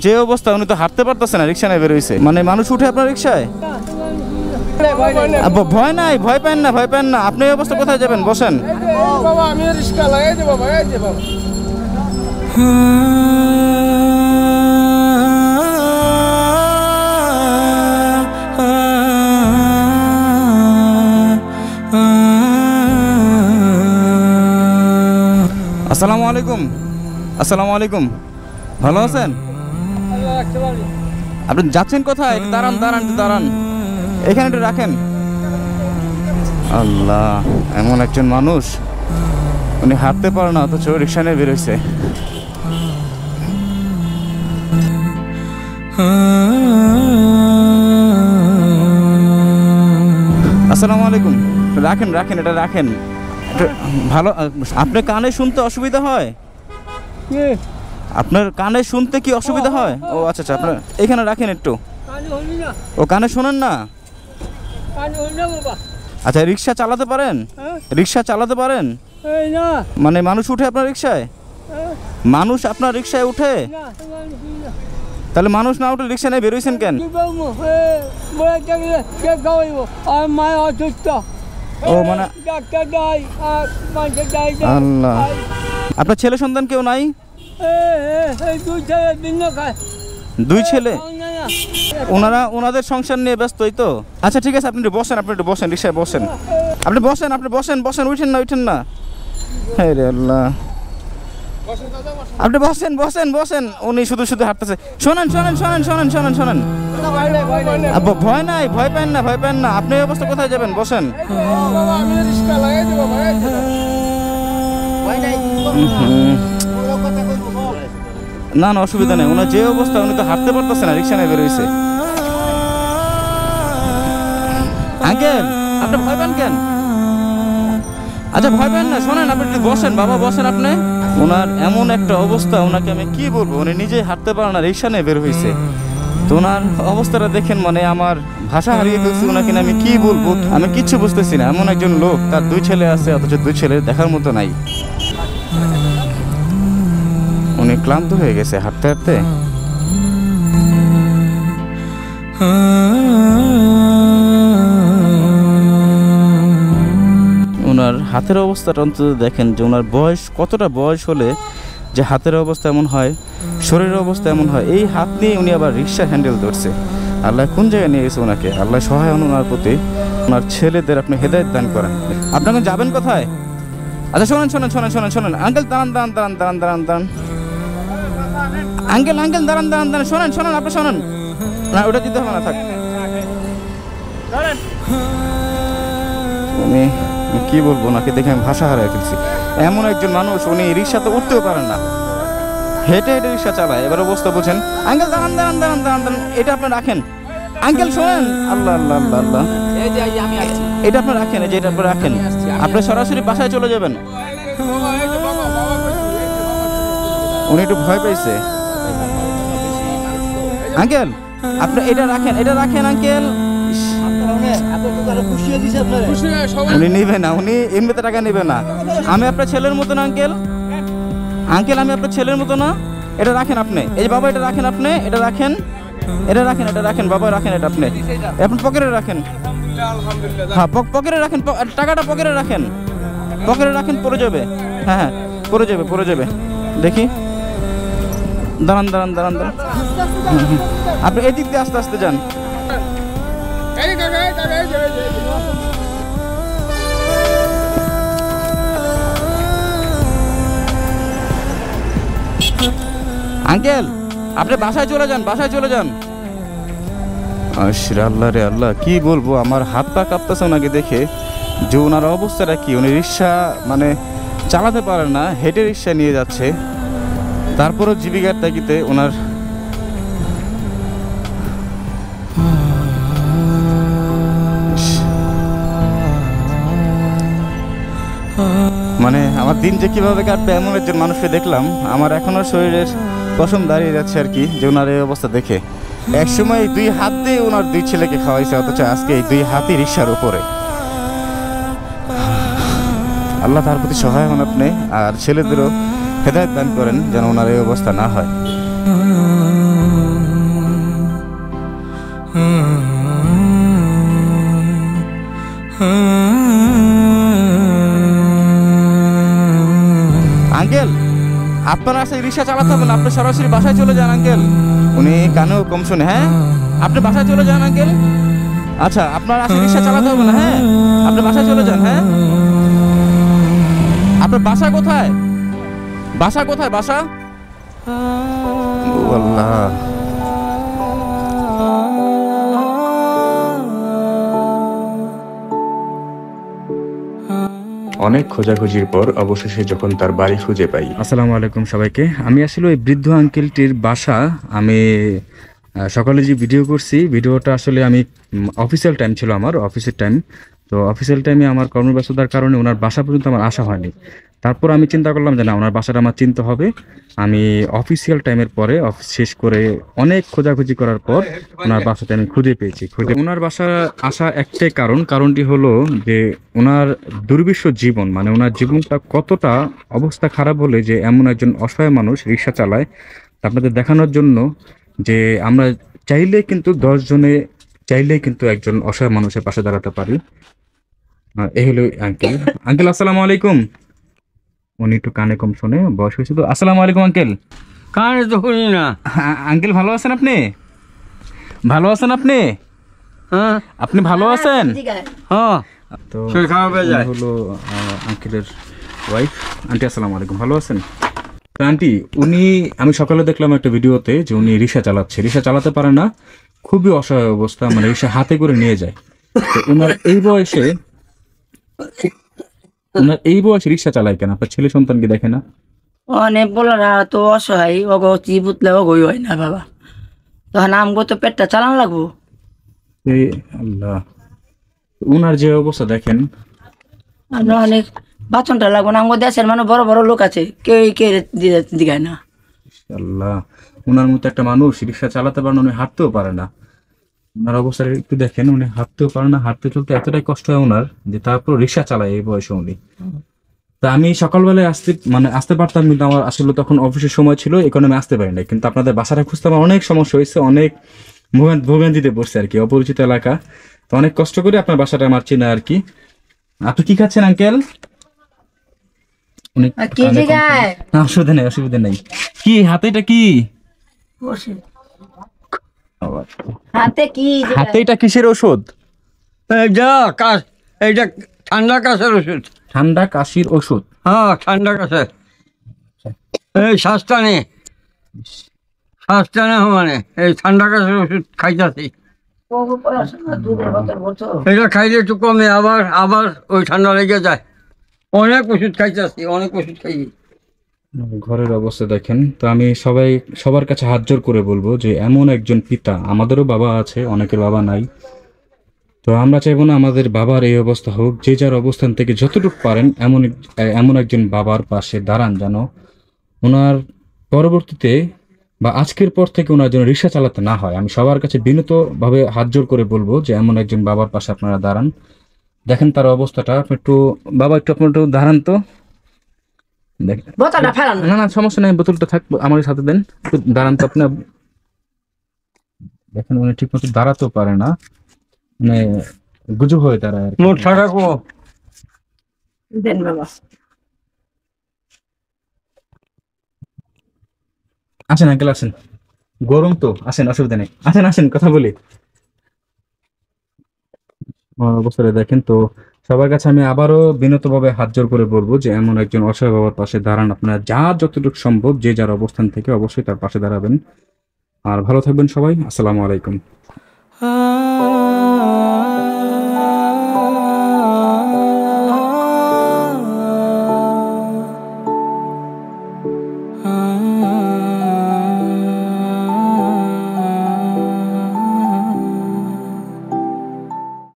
যে অবস্থা উনি তো হাঁটতে পারতেছে না, রিক্সা নিয়ে বের হইছে। মানে মানুষ উঠে আপনার রিক্সায়? ভয় নাই, ভয় পান না, ভয় পান না। আপনি এই অবস্থা কোথায় যাবেন? বসেন। বাবা আমি রিক্সা লাগাই দে বাবা, এই যে বাবা। আসসালামু আলাইকুম। আসসালামু আলাইকুম, ভালো আছেন? আপনি যাচ্ছেন কোথায়? দাঁড়ান দাঁড়ান দাঁড়ান, এখানে একটু রাখেন। আল্লাহ, এমন একজন মানুষ, উনি হাঁটতে পারে না অথচ রিক্সা নিয়ে বেরোইছে। আসসালামু আলাইকুম। রাখেন রাখেন, এটা রাখেন। ভালো, আপনার কানে শুনতে অসুবিধা হয়? আপনার কানে শুনতে কি অসুবিধা হয়? ও আচ্ছা আচ্ছা, আপনার এখানে রাখেন একটু। ও কানে শোনেন না? আচ্ছা, রিক্সা চালাতে পারেন? রিক্সা চালাতে পারেন? মানে মানুষ উঠে আপনার রিক্সায়? মানুষ আপনার রিক্সায় উঠে? তাহলে মানুষ না উঠে রিক্সা নিয়ে বেরোইছেন কেন? ও মানে আল্লাহ, আপনার ছেলে সন্তান কেউ নাই? দুই ছেলে? ওনাদের সংসার নিয়ে ব্যস্তই তো। আচ্ছা ঠিক আছে, আপনি একটু বসেন, আপনি একটু বসেন, রিক্সায় বসেন। আপনি বসেন, আপনি বসেন, বসেন, উঠেন না, উঠেন না। হ্যাঁ রে আল্লাহ, আপনি বসেন বসেন বসেন। উনি শুধু শুধু হাঁটতেছে। শোনেন শোনেন শোনেন শোনেন শোনেন শোনেন, ভয় নাই, ভয় পান না, ভয় পান না। আপনি এই অবস্থা কোথায় যাবেন? বসেন। না না, অসুবিধা নেই। ওনার যে অবস্থা, উনি তো হাঁটতে পারতেছে না, রিক্সা নিয়ে বেরোইছে। আঙ্কেল, আপনি ভয় পান কেন? আচ্ছা ভয় পান না, শোনেন, আপনি একটু বসেন বাবা, বসেন আপনি। ওনার এমন একটা অবস্থা, ওনাকে আমি কি বলবো, উনি নিজেই হাঁটতে পারে না, রিক্সা নিয়ে বের হয়েছে। তো ওনার অবস্থাটা দেখেন, মানে আমার ভাষা হারিয়ে ফেলছি। ওনাকে আমি কি বলবো, আমি কিচ্ছু বুঝতেছি না। এমন একজন লোক, তার দুই ছেলে আছে, অথচ দুই ছেলে দেখার মতো নাই। উনি ক্লান্ত হয়ে গেছে হাঁটতে হাঁটতে। ওনার হাতের অবস্থাটা অন্তত দেখেন, যে ওনার বয়স কতটা, বয়স হলে যে হাতের অবস্থা এমন হয়, শরীরের অবস্থা এমন হয়। এই হাত নিয়ে উনি আবার রিক্সা হ্যান্ডেল ধরছে। আল্লাহ কোন জায়গায় নিয়ে গেছে ওনাকে। আল্লাহ সহায় হন ওনার প্রতি। ওনার ছেলেদের আপনি হেদায়েত দান করেন। আপনাকে যাবেন কোথায়? আচ্ছা শোনেন শোনেন শোনেন শোনেন শোনেন, আঙ্কেল দাঁড়ান দাঁড়ান দাঁড়ান দাঁড়ান দাঁড়ান দাঁড়ান, আঙ্কেল আঙ্কেল দাঁড়ান দাঁড়ান দাঁড়ান, শোনেন শোনেন, আপনি শোনেন না, ওটা দিতে হবে না, থাক। উনি কি বলবো, ওনাকে দেখে আমি ভাষা হারিয়ে ফেলছি। এমন একজন মানুষ, উনি রিক্সা তো উঠতেও পারেন না, হেঁটে হেঁটে রিক্সা চালায়। এবার অবস্থা বুঝেন। আঙ্কেল দাঁড়ান দাঁড়ান দাঁড়ান দাঁড়ান দাঁড়ান, এটা আপনি রাখেন। আঙ্কেল শোনেন, আল্লাহ আল্লাহ আল্লাহ আল্লাহ, এটা আপনি রাখেন, এই যে এটা আপনি রাখেন। আপনি সরাসরি বাসায় চলে যাবেন। উনি একটু ভয় পাইছে। আঙ্কেল আপনি এটা রাখেন, এটা রাখেন আঙ্কেল। উনি নিবে না, উনি এমনিতে টাকা নিবে না। আমি আপনার ছেলের মতো না আঙ্কেল, আঙ্কেল আমি আপনার ছেলের মতো না। এটা রাখেন আপনি, এই যে বাবা, এটা রাখেন আপনি, এটা রাখেন, এটা রাখেন, এটা রাখেন বাবা, রাখেন এটা আপনি। এখন পকেটে রাখেন। হ্যাঁ পকেটে রাখেন, টাকাটা পকেটে রাখেন, পকেটে রাখেন, পড়ে যাবে। হ্যাঁ হ্যাঁ পড়ে যাবে, পড়ে যাবে। দেখি, দাঁড়ান দাঁড়ান দাঁড়ান দাঁড়ান, আপনি এদিক দিয়ে আস্তে আস্তে যান। আঙ্কেল আপনি বাসায় চলে যান, বাসায় চলে যান। আল্লাহ রে আল্লাহ, কি বলবো, আমার হাত পা কাঁপতেছে ওনাকে দেখে, যে ওনার অবস্থাটা কি। উনি রিক্সা মানে চালাতে পারেন না, হেঁটে রিক্সা নিয়ে যাচ্ছে, তারপরও জীবিকার তাগিদে ওনার। মানে আমার দিন যে কিভাবে কাটবে, এমন একজন মানুষকে দেখলাম। আমার এখনো শরীরের পশম দাঁড়িয়ে যাচ্ছে আর কি, যে ওনার এই অবস্থা দেখে। একসময় দুই হাত দিয়ে ওনার দুই ছেলেকে খাওয়াইছে, অথচ আজকে এই দুই হাতই রিক্সার উপরে। আল্লাহ তার প্রতি সহায় হন আপনি, আর ছেলেদেরও হেদায়েত দান করেন যেন ওনার এই অবস্থা না হয়। রিক্সা চালাতে হবে না, আপনি সরাসরি বাসায় চলে যান আঙ্কেল। উনি কানেও কম শুনে। হ্যাঁ, আপনি বাসায় চলে যান আঙ্কেল। আচ্ছা, আপনার আসলে রিক্সা চালাতে হবে না। হ্যাঁ, আপনি বাসায় চলে যান। হ্যাঁ, আপনার বাসা কোথায়? বাসা কোথায়? বাসা? ও আল্লাহ। অনেক খোঁজাখুঁজির পর অবশেষে যখন তার বাড়ি খুঁজে পাই। আসসালামু আলাইকুম সবাইকে। আমি আসলে ওই বৃদ্ধ আঙ্কেলটির বাসা আমি সকালে যে ভিডিও করছি, ভিডিওটা আসলে আমি অফিসিয়াল টাইম ছিল, আমার অফিসের টাইম। তো অফিসিয়াল টাইমে আমার কর্মব্যস্ততার কারণে ওনার বাসা পর্যন্ত আমার আসা হয়নি। তারপর আমি চিন্তা করলাম যে না, ওনার বাসাটা আমার চিনতে হবে। আমি অফিসিয়াল টাইমের পরে অফিস শেষ করে অনেক খোঁজাখুঁজি করার পর ওনার বাসাটা আমি খুঁজে পেয়েছি। ওনার বাসা আসা একটাই কারণটি হলো যে ওনার দুর্বিষহ জীবন, মানে ওনার জীবনটা কতটা অবস্থা খারাপ হলে যে এমন একজন অসহায় মানুষ রিক্সা চালায়, তা আপনাদের দেখানোর জন্য যে আমরা চাইলে কিন্তু 10 জনে চাইলেই কিন্তু একজন অসহায় মানুষের পাশে দাঁড়াতে পারি। এই হলো আঙ্কেল। আঙ্কেল আসসালামু আলাইকুম। উনি একটু কানে কম শোনে, বয়স হয়েছে তো। আসসালামু আলাইকুম আঙ্কেল। কানে তো শুনি না। আঙ্কেল ভালো আছেন আপনি? ভালো আছেন আপনি? হ্যাঁ, আপনি ভালো আছেন? হ্যাঁ। তো শরীর খারাপ হয়ে যায়। উনি হলো আঙ্কেলের ওয়াইফ। আন্টি আসসালামু আলাইকুম, ভালো আছেন? তো আন্টি, আমি সকালে দেখলাম একটা ভিডিওতে যে উনি রিক্সা চালাতে পারে না, খুবই অসহায় অবস্থা, মানে রিক্সা হাতে করে নিয়ে যায়। তো ওনার এই বয়সে রিক্সা চালায় কেন? আপনার ছেলে সন্তান কি দেখে না? অনেক বলারা তো অসহায়, অগো চি বুতলে অগই হয় না বাবা, তখন আমগো তো পেটটা চালান লাগবো। এই আল্লাহ, ওনার যে অবস্থা দেখেন। আমরা অনেক বাচনটা লাগবো না, আমগো দেশের মানে বড় বড় লোক আছে, কেউ কে দিগায় না। আল্লাহ, ওনার মতো একটা মানুষ রিক্সা চালাতে পারে না, উনি হাঁটতেও পারে না। ওনার অবস্থা একটু দেখেন, উনি হাঁটতেও পারে না, হাঁটতে চলতে এতটাই কষ্ট হয় ওনার, যে তারপর রিক্সা চালায় এই বয়সে উনি। তা আমি সকালবেলায় আসতে পারতাম, কিন্তু আমার আসলে তখন অফিসের সময় ছিল, এই কারণে আমি আসতে পারি নাই। কিন্তু আপনাদের বাসাটা খুঁজতে আমার অনেক সমস্যা হয়েছে, অনেক ভোগান্তিতে পড়ছে আর কি, অপরিচিত এলাকা। তো অনেক কষ্ট করে আপনার বাসাটা আমার চেনা আর কি। আপনি কি খাচ্ছেন আঙ্কেল? অসুবিধা নেই। কি হাতে এটা কি? হাতে এটা কিসের ওষুধ? এইটা ঠান্ডা কাশের ওষুধ। ঠান্ডা কাশির ওষুধ? হ্যাঁ, ঠান্ডা কাশের। এই শ্বাসটানে মানে এই ঠান্ডা কাশের ওষুধ খাইতেছি। এটা খাইলে একটু কমে, আবার ওই ঠান্ডা লেগে যায়। অনেক ওষুধ খাইতেছি, অনেক ওষুধ খাই। ঘরের অবস্থা দেখেন। তো আমি সবার কাছে হাত জোর করে বলবো যে এমন একজন পিতা, আমাদেরও বাবা আছে, অনেকের বাবা নাই, তো আমরা চাইবো না আমাদের বাবার এই অবস্থা হোক। যে যার অবস্থান থেকে যতটুকু পারেন এমন একজন বাবার পাশে দাঁড়ান, যেন ওনার পরবর্তীতে বা আজকের পর থেকে ওনার জন্য রিক্সা চালাতে না হয়। আমি সবার কাছে বিনীতভাবে হাত জোর করে বলবো যে এমন একজন বাবার পাশে আপনারা দাঁড়ান। দেখেন তার অবস্থাটা। বাবা একটু আপনার একটু দাঁড়ান তো, দেখেন। না সমস্যা নেই, বোতলটা থাকবো আমার সাথে দেন, একটু দাঁড়ান তো আপনি। দেখেন উনি ঠিক মতো দাঁড়াতেও পারে না, মানে গুজব হয়ে দাঁড়ায় আর কি। দেন বাবা। আসেন আঙ্কেল, আসেন, গরম তো, আসেন, অসুবিধা নেই, আসেন কথা বলি। অবস্থাটা দেখেন। তো সবার কাছে আমি আবারও বিনীতভাবে হাত জোর করে বলবো যে এমন একজন অসহায় বাবার পাশে দাঁড়ান আপনারা, যতটুকু সম্ভব যে যার অবস্থান থেকে অবশ্যই তার পাশে দাঁড়াবেন। আর ভালো থাকবেন সবাই। আসসালামু আলাইকুম।